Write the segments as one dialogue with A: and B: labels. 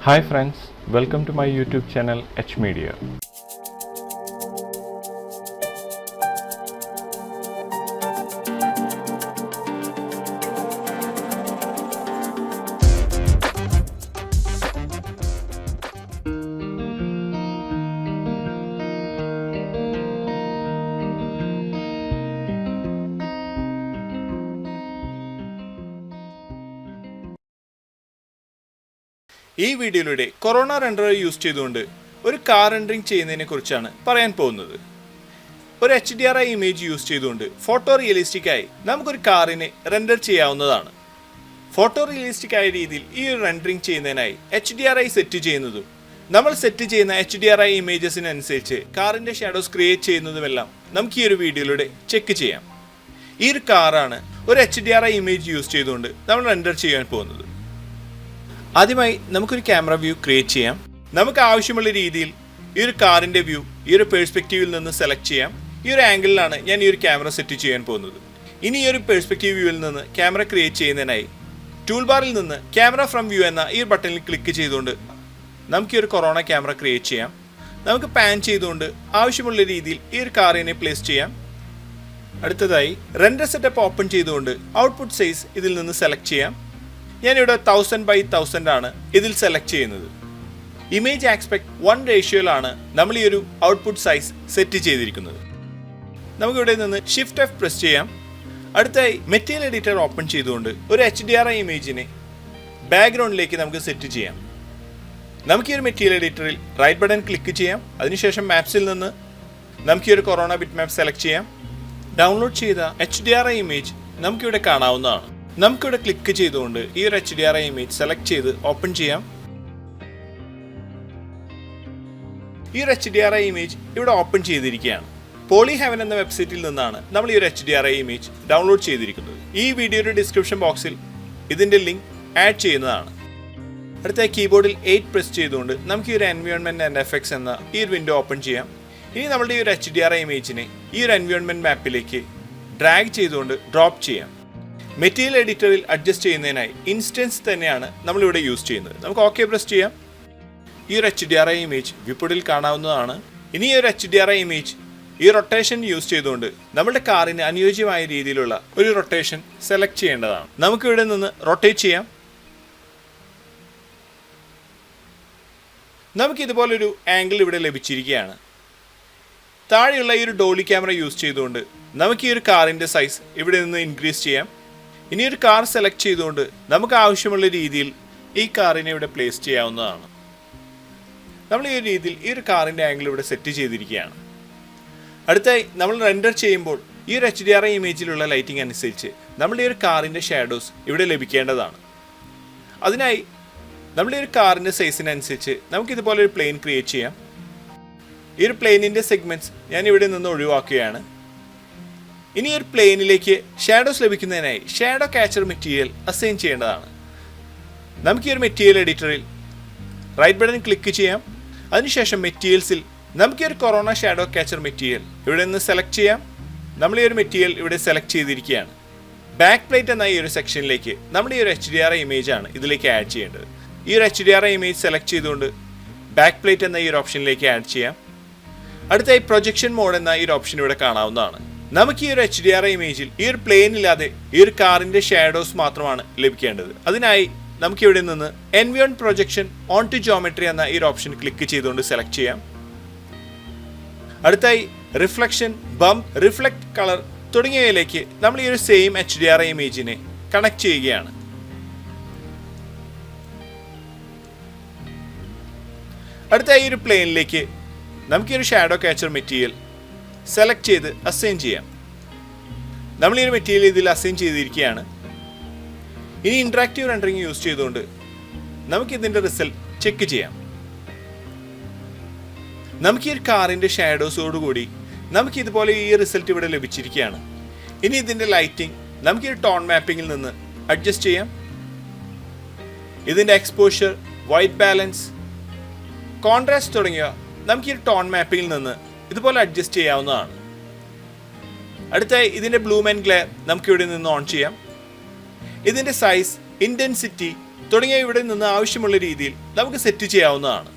A: Hi friends, welcome to my YouTube channel H Media.
B: ഈ വീഡിയോയിലൂടെ corona render use ചെയ്തുകൊണ്ട് ഒരു കാർ റെൻഡറിങ് ചെയ്യുന്നതിനെ കുറിച്ചാണ് പറയാൻ പോകുന്നത്. ഒരു HDRI ഇമേജ് യൂസ് ചെയ്തുകൊണ്ട് ഫോട്ടോ റിയലിസ്റ്റിക് ആയി നമുക്കൊരു കാറിനെ റെൻഡർ ചെയ്യാവുന്നതാണ്. ഫോട്ടോ റിയലിസ്റ്റിക് ആയ രീതിയിൽ ഈ ഒരു റെൻഡറിങ് ചെയ്യുന്നതിനായി HDRI സെറ്റ് ചെയ്യുന്നതും നമ്മൾ സെറ്റ് ചെയ്യുന്ന HDRI ഇമേജസിനനുസരിച്ച് കാറിൻ്റെ ഷാഡോസ് ക്രിയേറ്റ് ചെയ്യുന്നതുമെല്ലാം നമുക്ക് ഈ ഒരു വീഡിയോയിലൂടെ ചെക്ക് ചെയ്യാം. ഈ ഒരു കാറാണ് ഒരു HDRI ഇമേജ് യൂസ് ചെയ്തുകൊണ്ട് നമ്മൾ റെൻഡർ ചെയ്യാൻ പോകുന്നത്. ആദ്യമായി നമുക്കൊരു ക്യാമറ വ്യൂ ക്രിയേറ്റ് ചെയ്യാം. നമുക്ക് ആവശ്യമുള്ള രീതിയിൽ ഈ ഒരു കാറിൻ്റെ വ്യൂ ഈ ഒരു പെർസ്പെക്റ്റീവിൽ നിന്ന് സെലക്ട് ചെയ്യാം. ഈ ഒരു ആംഗിളിലാണ് ഞാൻ ഈ ഒരു ക്യാമറ സെറ്റ് ചെയ്യാൻ പോകുന്നത്. ഇനി ഈ ഒരു പെർസ്പെക്റ്റീവ് വ്യൂവിൽ നിന്ന് ക്യാമറ ക്രിയേറ്റ് ചെയ്യുന്നതിനായി ടൂൾ ബാറിൽ നിന്ന് ക്യാമറ ഫ്രം വ്യൂ എന്ന ഈ ഒരു ബട്ടണിൽ ക്ലിക്ക് ചെയ്തുകൊണ്ട് നമുക്ക് ഈ ഒരു കൊറോണ ക്യാമറ ക്രിയേറ്റ് ചെയ്യാം. നമുക്ക് പാൻ ചെയ്തുകൊണ്ട് ആവശ്യമുള്ള രീതിയിൽ ഈ ഒരു കാറിനെ പ്ലേസ് ചെയ്യാം. അടുത്തതായി റെൻഡർ സെറ്റപ്പ് ഓപ്പൺ ചെയ്തുകൊണ്ട് ഔട്ട്പുട്ട് സൈസ് ഇതിൽ നിന്ന് സെലക്ട് ചെയ്യാം. ഞാനിവിടെ 1000x1000 ആണ് ഇതിൽ സെലക്ട് ചെയ്യുന്നത്. ഇമേജ് ആസ്പെക്ട് 1 റേഷ്യോയിലാണ് നമ്മൾ ഈ ഒരു ഔട്ട്പുട്ട് സൈസ് സെറ്റ് ചെയ്തിരിക്കുന്നത്. നമുക്കിവിടെ നിന്ന് ഷിഫ്റ്റ് F പ്രസ് ചെയ്യാം. അടുത്തായി മെറ്റീരിയൽ എഡിറ്റർ ഓപ്പൺ ചെയ്തുകൊണ്ട് ഒരു HDRI ഇമേജിനെ ബാക്ക്ഗ്രൗണ്ടിലേക്ക് നമുക്ക് സെറ്റ് ചെയ്യാം. നമുക്ക് ഈ ഒരു മെറ്റീരിയൽ എഡിറ്ററിൽ റൈറ്റ് ബട്ടൺ ക്ലിക്ക് ചെയ്യാം. അതിനുശേഷം മാപ്സിൽ നിന്ന് നമുക്ക് ഈ ഒരു കൊറോണ ബിറ്റ് മാപ്പ് സെലക്ട് ചെയ്യാം. ഡൗൺലോഡ് ചെയ്ത HDRI ഇമേജ് നമുക്കിവിടെ കാണാവുന്നതാണ്. നമുക്കിവിടെ ക്ലിക്ക് ചെയ്തുകൊണ്ട് ഈ ഒരു HDRI ഇമേജ് സെലക്ട് ചെയ്ത് ഓപ്പൺ ചെയ്യാം. ഈ ഒരു HDRI ഇമേജ് ഇവിടെ ഓപ്പൺ ചെയ്തിരിക്കുകയാണ്. പോളിഹെവൻ എന്ന വെബ്സൈറ്റിൽ നിന്നാണ് നമ്മൾ ഈ ഒരു HDRI ഇമേജ് ഡൗൺലോഡ് ചെയ്തിരിക്കുന്നത്. ഈ വീഡിയോയുടെ ഡിസ്ക്രിപ്ഷൻ ബോക്സിൽ ഇതിൻ്റെ ലിങ്ക് ആഡ് ചെയ്യുന്നതാണ്. അടുത്ത കീബോർഡിൽ 8 പ്രസ് ചെയ്തുകൊണ്ട് നമുക്ക് ഈ ഒരു എൻവയോൺമെൻറ്റ് ആൻഡ് എഫക്ട്സ് എന്ന ഈ ഒരു വിൻഡോ ഓപ്പൺ ചെയ്യാം. ഇനി നമ്മളുടെ ഈ ഒരു HDRI ഇമേജിനെ ഈ ഒരു എൻവയോൺമെൻറ്റ് മാപ്പിലേക്ക് ഡ്രാഗ് ചെയ്തുകൊണ്ട് ഡ്രോപ്പ് ചെയ്യാം. മെറ്റീരിയൽ എഡിറ്ററിൽ അഡ്ജസ്റ്റ് ചെയ്യുന്നതിനായി ഇൻസ്റ്റൻസ് തന്നെയാണ് നമ്മളിവിടെ യൂസ് ചെയ്യുന്നത്. നമുക്ക് ഓക്കെ പ്രസ് ചെയ്യാം. ഈ ഒരു HDRI ഇമേജ് വ്യൂപോർട്ടിൽ കാണാവുന്നതാണ്. ഇനി ഈ ഒരു HDRI ഇമേജ് ഈ റൊട്ടേഷൻ യൂസ് ചെയ്തുകൊണ്ട് നമ്മുടെ കാറിന് അനുയോജ്യമായ രീതിയിലുള്ള ഒരു റൊട്ടേഷൻ സെലക്ട് ചെയ്യേണ്ടതാണ്. നമുക്കിവിടെ നിന്ന് റൊട്ടേറ്റ് ചെയ്യാം. നമുക്കിതുപോലൊരു ആംഗിൾ ഇവിടെ ലഭിച്ചിരിക്കുകയാണ്. താഴെയുള്ള ഈ ഒരു ഡോളി ക്യാമറ യൂസ് ചെയ്തുകൊണ്ട് നമുക്ക് ഈ ഒരു കാറിൻ്റെ സൈസ് ഇവിടെ നിന്ന് ഇൻക്രീസ് ചെയ്യാം. ഇനി ഒരു കാർ സെലക്ട് ചെയ്തുകൊണ്ട് നമുക്ക് ആവശ്യമുള്ള രീതിയിൽ ഈ കാറിനെ ഇവിടെ പ്ലേസ് ചെയ്യാവുന്നതാണ്. നമ്മൾ ഈ ഒരു രീതിയിൽ ഈ ഒരു കാറിൻ്റെ ആംഗിൾ ഇവിടെ സെറ്റ് ചെയ്തിരിക്കുകയാണ്. അടുത്തായി നമ്മൾ റെൻഡർ ചെയ്യുമ്പോൾ ഈ ഒരു HDRI ഇമേജിലുള്ള ലൈറ്റിംഗ് അനുസരിച്ച് നമ്മുടെ ഈ ഒരു കാറിൻ്റെ ഷാഡോസ് ഇവിടെ ലഭിക്കേണ്ടതാണ്. അതിനായി നമ്മുടെ ഈ ഒരു കാറിൻ്റെ സൈസിനനുസരിച്ച് നമുക്കിതുപോലെ ഒരു പ്ലെയിൻ ക്രിയേറ്റ് ചെയ്യാം. ഈ ഒരു പ്ലെയിനിൻ്റെ സെഗ്മെൻറ്റ്സ് ഞാൻ ഇവിടെ നിന്ന് ഒഴിവാക്കുകയാണ്. ഇനി ഒരു പ്ലെയിനിലേക്ക് ഷാഡോസ് ലഭിക്കുന്നതിനായി ഷാഡോ ക്യാച്ചർ മെറ്റീരിയൽ അസൈൻ ചെയ്യേണ്ടതാണ്. നമുക്ക് ഈ ഒരു മെറ്റീരിയൽ എഡിറ്ററിൽ റൈറ്റ് ബട്ടൺ ക്ലിക്ക് ചെയ്യാം. അതിനുശേഷം മെറ്റീരിയൽസിൽ നമുക്ക് ഈ ഒരു കൊറോണ ഷാഡോ ക്യാച്ചർ മെറ്റീരിയൽ ഇവിടെ നിന്ന് സെലക്ട് ചെയ്യാം. നമ്മൾ ഈ ഒരു മെറ്റീരിയൽ ഇവിടെ സെലക്ട് ചെയ്തിരിക്കുകയാണ്. ബാക്ക് പ്ലേറ്റ് എന്ന ഈ ഒരു സെക്ഷനിലേക്ക് നമ്മൾ ഈ ഒരു HDRI ഇമേജ് ആണ് ഇതിലേക്ക് ആഡ് ചെയ്യേണ്ടത്. ഈ ഒരു HDRI ഇമേജ് സെലക്ട് ചെയ്തുകൊണ്ട് ബാക്ക് പ്ലേറ്റ് എന്ന ഈ ഒരു ഓപ്ഷനിലേക്ക് ആഡ് ചെയ്യാം. അടുത്തായി പ്രൊജക്ഷൻ മോഡ് എന്ന ഈ ഒരു ഓപ്ഷൻ ഇവിടെ കാണാവുന്നതാണ്. നമുക്ക് ഈ ഒരു HDRI ഇമേജിൽ ഈ ഒരു പ്ലെയിൻ ഇല്ലാതെ ഈ ഒരു കാറിൻ്റെ ഷാഡോസ് മാത്രമാണ് ലഭിക്കേണ്ടത്. അതിനായി നമുക്ക് ഇവിടെ നിന്ന് എൻവിയോൺ പ്രൊജക്ഷൻ ഓൺ ടു ജോമെട്രി എന്ന ഈ ഒരു ഓപ്ഷൻ ക്ലിക്ക് ചെയ്തുകൊണ്ട് സെലക്ട് ചെയ്യാം. അടുത്തായി റിഫ്ലക്ഷൻ, ബംപ്, റിഫ്ലക്ട്, കളർ തുടങ്ങിയവയിലേക്ക് നമ്മൾ ഈ ഒരു സെയിം HDRI ഇമേജിനെ കണക്ട് ചെയ്യുകയാണ്. അടുത്തായി ഈ ഒരു പ്ലെയിനിലേക്ക് നമുക്ക് ഈ ഒരു ഷാഡോ ക്യാച്ചർ മെറ്റീരിയൽ സെലക്ട് ചെയ്ത് അസൈൻ ചെയ്യാം. നമ്മൾ ഈ ഒരു മെറ്റീരിയൽ ഇതിൽ അസൈൻ ചെയ്തിരിക്കുകയാണ്. ഇനി ഇൻട്രാക്റ്റീവ് റെൻഡറിങ് യൂസ് ചെയ്തുകൊണ്ട് നമുക്കിതിൻ്റെ റിസൾട്ട് ചെക്ക് ചെയ്യാം. നമുക്ക് ഈ ഒരു കാറിൻ്റെ ഷാഡോസോടുകൂടി നമുക്ക് ഇതുപോലെ ഈ റിസൾട്ട് ഇവിടെ ലഭിച്ചിരിക്കുകയാണ്. ഇനി ഇതിൻ്റെ ലൈറ്റിംഗ് നമുക്ക് ഈ ടോൺ മാപ്പിങ്ങിൽ നിന്ന് അഡ്ജസ്റ്റ് ചെയ്യാം. ഇതിൻ്റെ എക്സ്പോഷർ, വൈറ്റ് ബാലൻസ്, കോൺട്രാസ്റ്റ് തുടങ്ങിയവ നമുക്ക് ഈ ടോൺ മാപ്പിങ്ങിൽ നിന്ന് ഇതുപോലെ അഡ്ജസ്റ്റ് ചെയ്യാവുന്നതാണ്. അടുത്തായി ഇതിൻ്റെ ബ്ലൂം ആൻഡ് ഗ്ലെയർ നമുക്കിവിടെ നിന്ന് ഓൺ ചെയ്യാം. ഇതിൻ്റെ സൈസ്, ഇൻറ്റൻസിറ്റി, തുടങ്ങിയ ഇവിടെ നിന്ന് ആവശ്യമുള്ള രീതിയിൽ നമുക്ക് സെറ്റ് ചെയ്യാവുന്നതാണ്.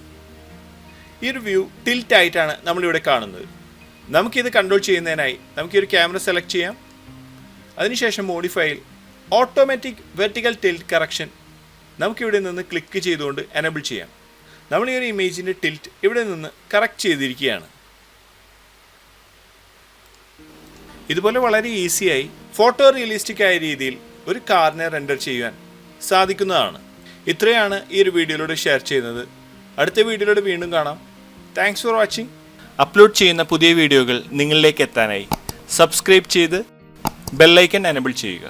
B: ഈ ഒരു വ്യൂ ടിൽറ്റ് ആയിട്ടാണ് നമ്മളിവിടെ കാണുന്നത്. നമുക്കിത് കൺട്രോൾ ചെയ്യുന്നതിനായി നമുക്ക് ഈ ഒരു ക്യാമറ സെലക്ട് ചെയ്യാം. അതിനുശേഷം മോഡിഫൈയിൽ ഓട്ടോമാറ്റിക് വെർട്ടിക്കൽ ടിൽറ്റ് കറക്ഷൻ നമുക്കിവിടെ നിന്ന് ക്ലിക്ക് ചെയ്തുകൊണ്ട് എനേബിൾ ചെയ്യാം. നമ്മൾ ഈ ഒരു ഇമേജിൻ്റെ ടിൽറ്റ് ഇവിടെ നിന്ന് കറക്റ്റ് ചെയ്തിരിക്കുകയാണ്. ഇതുപോലെ വളരെ ഈസിയായി ഫോട്ടോ റിയലിസ്റ്റിക് ആയ രീതിയിൽ ഒരു കാറിനെ റെൻഡർ ചെയ്യാൻ സാധിക്കുന്നതാണ്. ഇത്രയാണ് ഈ ഒരു വീഡിയോയിലൂടെ ഷെയർ ചെയ്യുന്നത്. അടുത്ത വീഡിയോയിലൂടെ വീണ്ടും കാണാം. Thanks for watching. അപ്ലോഡ് ചെയ്യുന്ന പുതിയ വീഡിയോകൾ നിങ്ങളിലേക്ക് എത്താനായി സബ്സ്ക്രൈബ് ചെയ്ത് ബെല്ലൈക്കൺ എനേബിൾ ചെയ്യുക.